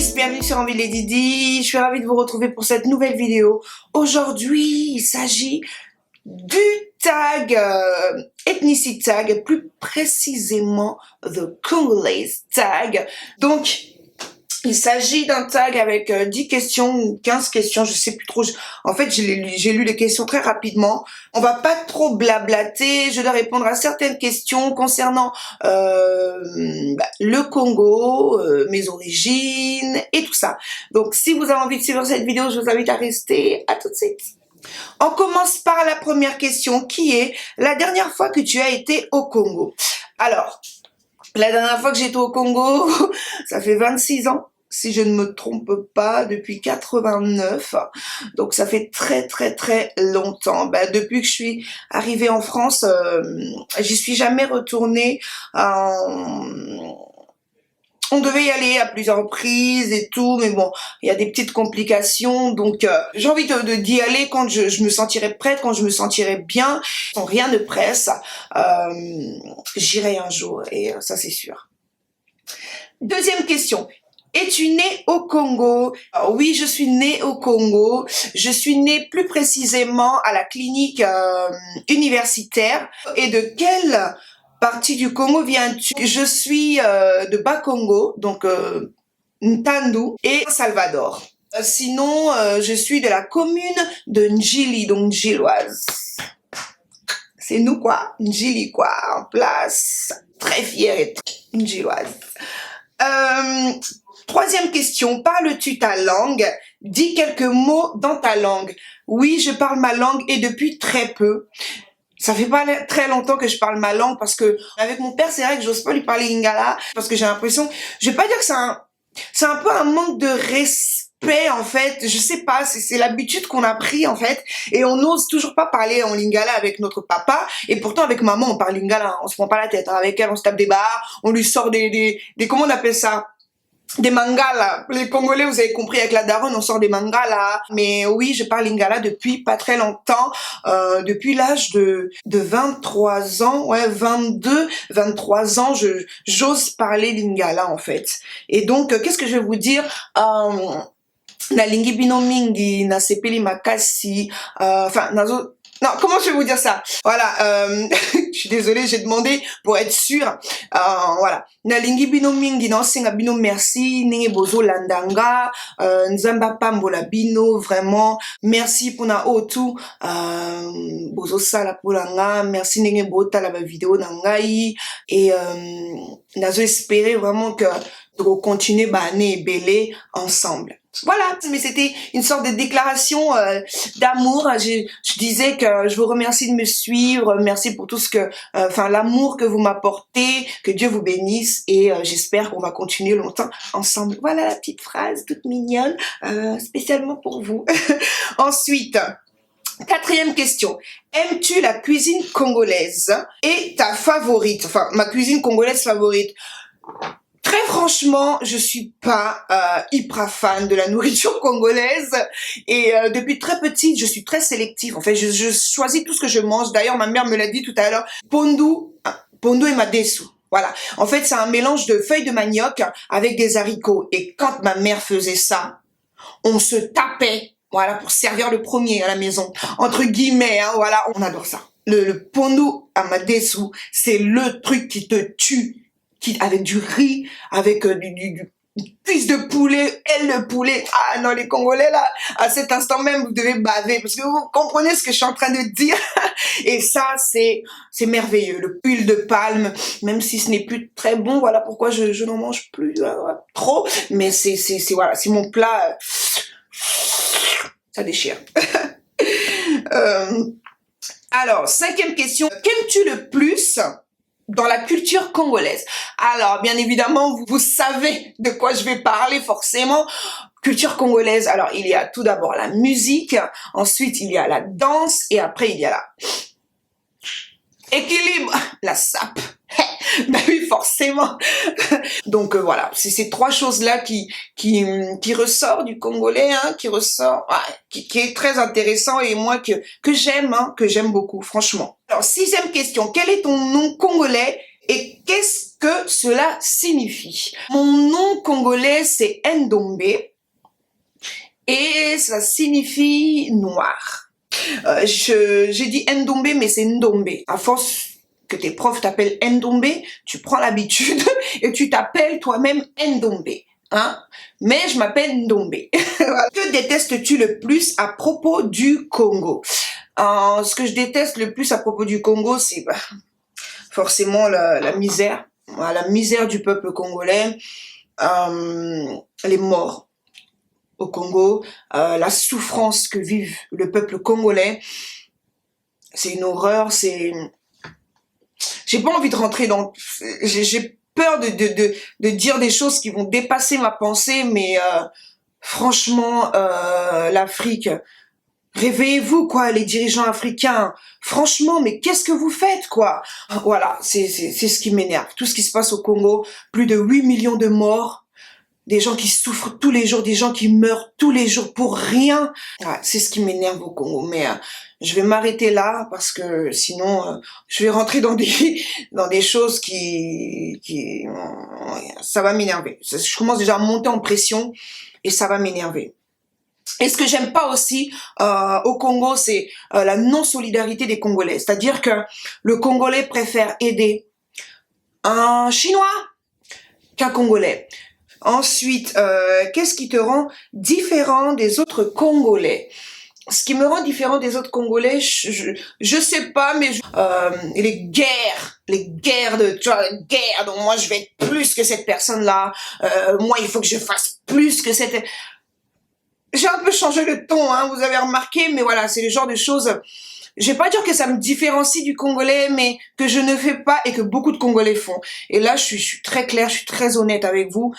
Peace, bienvenue sur Envie Lady D. Je suis ravie de vous retrouver pour cette nouvelle vidéo. Aujourd'hui, il s'agit du tag, ethnicity tag, plus précisément the Congolese tag. Donc, il s'agit d'un tag avec 10 questions ou 15 questions, je sais plus trop. En fait, j'ai lu les questions très rapidement. On va pas trop blablater, je dois répondre à certaines questions concernant le Congo, mes origines et tout ça. Donc, si vous avez envie de suivre cette vidéo, je vous invite à rester. À tout de suite. On commence par la première question qui est la dernière fois que tu as été au Congo. Alors, la dernière fois que j'étais au Congo, ça fait 26 ans. Si je ne me trompe pas, depuis 89. Donc ça fait très longtemps. Depuis que je suis arrivée en France, j'y suis jamais retournée. On devait y aller à plusieurs reprises et tout, mais bon, il y a des petites complications, donc j'ai envie d'y aller quand je me sentirai prête, quand je me sentirai bien. Rien ne presse, j'irai un jour, et ça c'est sûr. Deuxième question. Es-tu née au Congo? Alors, oui, je suis née au Congo. Je suis née plus précisément à la clinique universitaire. Et de quelle partie du Congo viens-tu? Je suis de Bas-Congo, donc Ntandu et Salvador. Sinon, je suis de la commune de Njili, donc Njiloise. C'est nous quoi, Njili quoi, en place. Très fière et Njiloise. Troisième question, parles-tu ta langue? Dis quelques mots dans ta langue. Oui, je parle ma langue et depuis très peu. Ça fait pas très longtemps que je parle ma langue parce que avec mon père, c'est vrai que j'ose pas lui parler lingala parce que j'ai l'impression, je vais pas dire que c'est un peu un manque de respect en fait, je sais pas, c'est l'habitude qu'on a pris en fait et on n'ose toujours pas parler en lingala avec notre papa et pourtant avec maman on parle lingala, on se prend pas la tête, avec elle on se tape des barres, on lui sort des comment on appelle ça? Des mangalas. Les Congolais, vous avez compris, avec la daronne, on sort des mangalas. Mais oui, je parle lingala depuis pas très longtemps. Depuis l'âge de 23 ans, ouais, 23 ans, j'ose parler lingala, en fait. Et donc, qu'est-ce que je vais vous dire? Na lingi bino mingi, na sepeli makasi, non, comment je vais vous dire ça? Voilà, je suis désolée, j'ai demandé pour être sûre. Voilà. Na lingi bino mingi, na senga bino merci, nenge bozo landanga, nzamba pambola bino, vraiment. Merci pour na otu, bozo sala polanga, merci nenge bota la vidéo nangai, et nazo espérer vraiment que de continuer année et belé ensemble. Voilà, mais c'était une sorte de déclaration d'amour. Je disais que je vous remercie de me suivre, merci pour tout ce que, l'amour que vous m'apportez, que Dieu vous bénisse et j'espère qu'on va continuer longtemps ensemble. Voilà la petite phrase toute mignonne, spécialement pour vous. Ensuite, quatrième question. Aimes-tu la cuisine congolaise et ta favorite? Enfin, ma cuisine congolaise favorite. Très franchement, je suis pas hyper fan de la nourriture congolaise et depuis très petite, je suis très sélective. En fait, je choisis tout ce que je mange. D'ailleurs, ma mère me l'a dit tout à l'heure. Pondu et madesu. Voilà. En fait, c'est un mélange de feuilles de manioc avec des haricots. Et quand ma mère faisait ça, on se tapait. Voilà, pour servir le premier à la maison. Entre guillemets, hein, voilà, on adore ça. Le pondu à madesu, c'est le truc qui te tue. Avec du riz, avec du cuisse de poulet, aile de poulet. Ah non, les Congolais là, à cet instant même, vous devez baver parce que vous comprenez ce que je suis en train de dire. Et ça, c'est merveilleux. Le huile de palme, même si ce n'est plus très bon, voilà pourquoi je n'en mange plus trop. Mais voilà, c'est mon plat. Ça déchire. Alors, cinquième question. Qu'aimes-tu le plus dans la culture congolaise? Alors, bien évidemment, vous savez de quoi je vais parler forcément. Culture congolaise, alors il y a tout d'abord la musique, ensuite il y a la danse et après il y a la équilibre, la sape. Ben oui, forcément. Donc voilà, c'est ces trois choses-là qui ressort du Congolais, hein, qui ressort, qui est très intéressant et moi que j'aime, hein, que j'aime beaucoup, franchement. Alors sixième question, quel est ton nom congolais et qu'est-ce que cela signifie. Mon nom congolais, c'est Ndombe et ça signifie noir. J'ai dit Ndombe, mais c'est Ndombe. À force que tes profs t'appellent Ndombe, tu prends l'habitude et tu t'appelles toi-même Ndombe. Hein? Mais je m'appelle Ndombe. Que détestes-tu le plus à propos du Congo? Ce que je déteste le plus à propos du Congo, c'est forcément la misère. La misère du peuple congolais, les morts au Congo, la souffrance que vive le peuple congolais. C'est une horreur, j'ai pas envie de rentrer dans... J'ai peur de dire des choses qui vont dépasser ma pensée, mais franchement, l'Afrique... Réveillez-vous, quoi, les dirigeants africains. Franchement, mais qu'est-ce que vous faites, quoi? Voilà, c'est ce qui m'énerve. Tout ce qui se passe au Congo, plus de 8 millions de morts, des gens qui souffrent tous les jours, des gens qui meurent tous les jours pour rien. Ouais, c'est ce qui m'énerve au Congo. Mais je vais m'arrêter là parce que sinon, je vais rentrer dans des choses ça va m'énerver. Je commence déjà à monter en pression et ça va m'énerver. Et ce que j'aime pas aussi au Congo, c'est la non-solidarité des Congolais. C'est-à-dire que le Congolais préfère aider un Chinois qu'un Congolais. Ensuite, qu'est-ce qui te rend différent des autres Congolais? Ce qui me rend différent des autres Congolais, je sais pas, mais les guerres donc moi je vais être plus que cette personne-là, moi il faut que je fasse plus que cette... J'ai un peu changé le ton, hein, vous avez remarqué, mais voilà, c'est le genre de choses... Je vais pas dire que ça me différencie du Congolais, mais que je ne fais pas et que beaucoup de Congolais font. Et là, je suis très claire, je suis très honnête avec vous.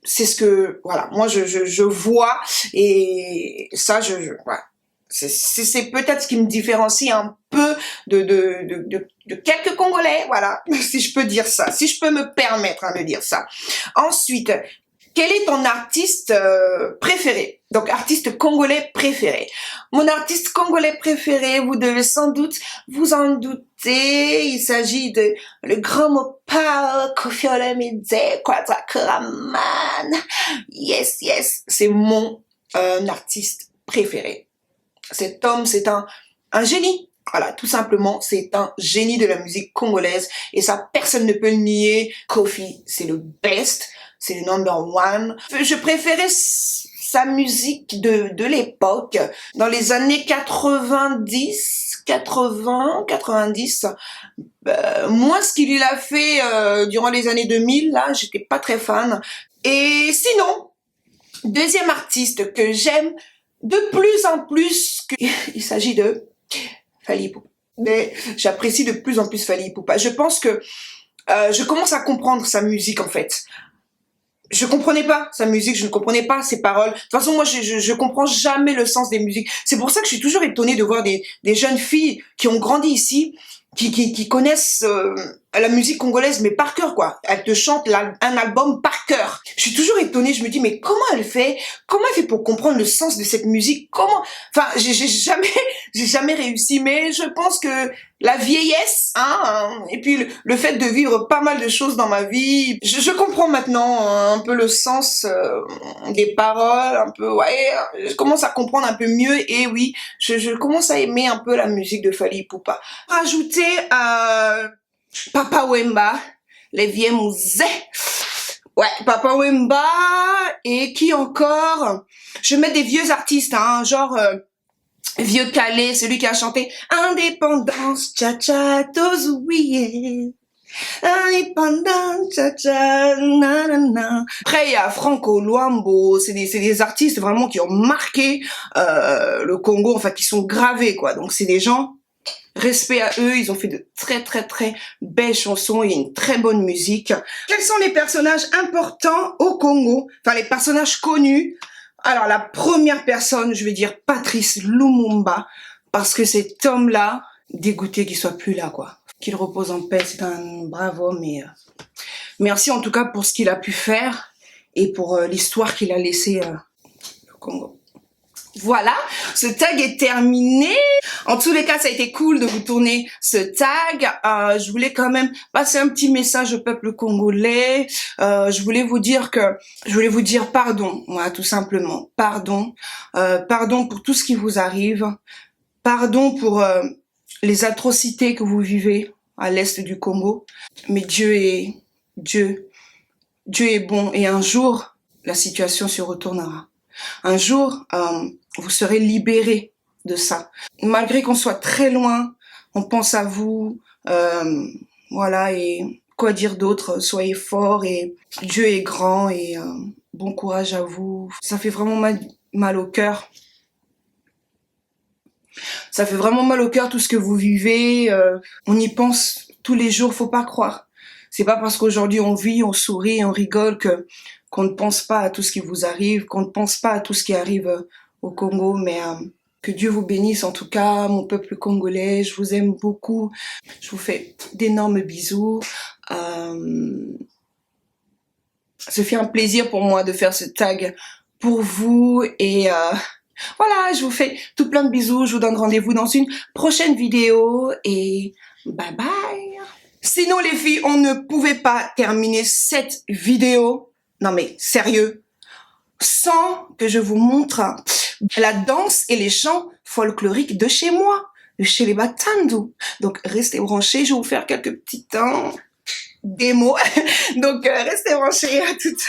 C'est ce que, voilà, moi je vois et ça, voilà. C'est peut-être ce qui me différencie un peu de quelques Congolais, voilà, si je peux dire ça, si je peux me permettre de dire ça. Ensuite, quel est ton artiste préféré? Donc, artiste congolais préféré. Mon artiste congolais préféré, vous devez sans doute vous en douter. Il s'agit de le grand Mopao, Koffi Olomide, Kwame Kuraman. Yes, yes, c'est mon artiste préféré. Cet homme, c'est un génie. Voilà, tout simplement, c'est un génie de la musique congolaise. Et ça, personne ne peut le nier. Koffi, c'est le best. C'est le number one. Je préférais sa musique de l'époque, dans les années 90, moins ce qu'il a fait durant les années 2000, là, j'étais pas très fan. Et sinon, deuxième artiste que j'aime de plus en plus, il s'agit de Fally Ipupa. Mais j'apprécie de plus en plus Fally Ipupa. Je pense que je commence à comprendre sa musique, en fait. Je comprenais pas sa musique, je ne comprenais pas ses paroles. De toute façon, moi, je comprends jamais le sens des musiques. C'est pour ça que je suis toujours étonnée de voir des jeunes filles qui ont grandi ici, qui connaissent la musique congolaise, mais par cœur, quoi. Elles te chantent un album par cœur. Je suis toujours étonnée, je me dis, mais comment elle fait pour comprendre le sens de cette musique? Enfin, j'ai jamais réussi, mais je pense que la vieillesse, et puis le fait de vivre pas mal de choses dans ma vie, je comprends maintenant un peu le sens des paroles, un peu, ouais, je commence à comprendre un peu mieux, et oui, je commence à aimer un peu la musique de Fally Ipupa. Rajouter Papa Wemba, les vieux musées. Ouais, Papa Wemba, et qui encore? Je mets des vieux artistes, genre Vieux Calais, celui qui a chanté Indépendance, cha-cha, Tozouye. Indépendance, cha-cha, nanana. Après, il y a Franco Luambo, c'est des artistes vraiment qui ont marqué le Congo, enfin qui sont gravés, quoi. Donc c'est des gens... Respect à eux, ils ont fait de très très très belles chansons, il y a une très bonne musique. Quels sont les personnages importants au Congo? Enfin, les personnages connus. Alors, la première personne, je vais dire Patrice Lumumba, parce que cet homme-là, dégoûté qu'il soit plus là, quoi. Qu'il repose en paix, c'est un brave homme et merci en tout cas pour ce qu'il a pu faire et pour l'histoire qu'il a laissée au Congo. Voilà, ce tag est terminé. En tous les cas, ça a été cool de vous tourner ce tag. Je voulais quand même passer un petit message au peuple congolais. Je voulais vous dire pardon, voilà, tout simplement. Pardon. Pardon pour tout ce qui vous arrive. Pardon pour les atrocités que vous vivez à l'est du Congo. Mais Dieu est bon et un jour, la situation se retournera. Un jour, vous serez libérés de ça. Malgré qu'on soit très loin, on pense à vous. Voilà, et quoi dire d'autre? Soyez forts et Dieu est grand et bon courage à vous. Ça fait vraiment mal au cœur. Ça fait vraiment mal au cœur tout ce que vous vivez. On y pense tous les jours, faut pas croire. C'est pas parce qu'aujourd'hui on vit, on sourit, on rigole qu'on ne pense pas à tout ce qui vous arrive, qu'on ne pense pas à tout ce qui arrive au Congo, mais que Dieu vous bénisse en tout cas, mon peuple congolais, je vous aime beaucoup. Je vous fais d'énormes bisous. Ce fait un plaisir pour moi de faire ce tag pour vous et voilà, je vous fais tout plein de bisous. Je vous donne rendez-vous dans une prochaine vidéo et bye bye. Sinon les filles, on ne pouvait pas terminer cette vidéo, non mais sérieux, sans que je vous montre la danse et les chants folkloriques de chez moi, de chez les Batandu. Donc restez branchés, je vais vous faire quelques petits temps démos. Donc restez branchés, à toutes.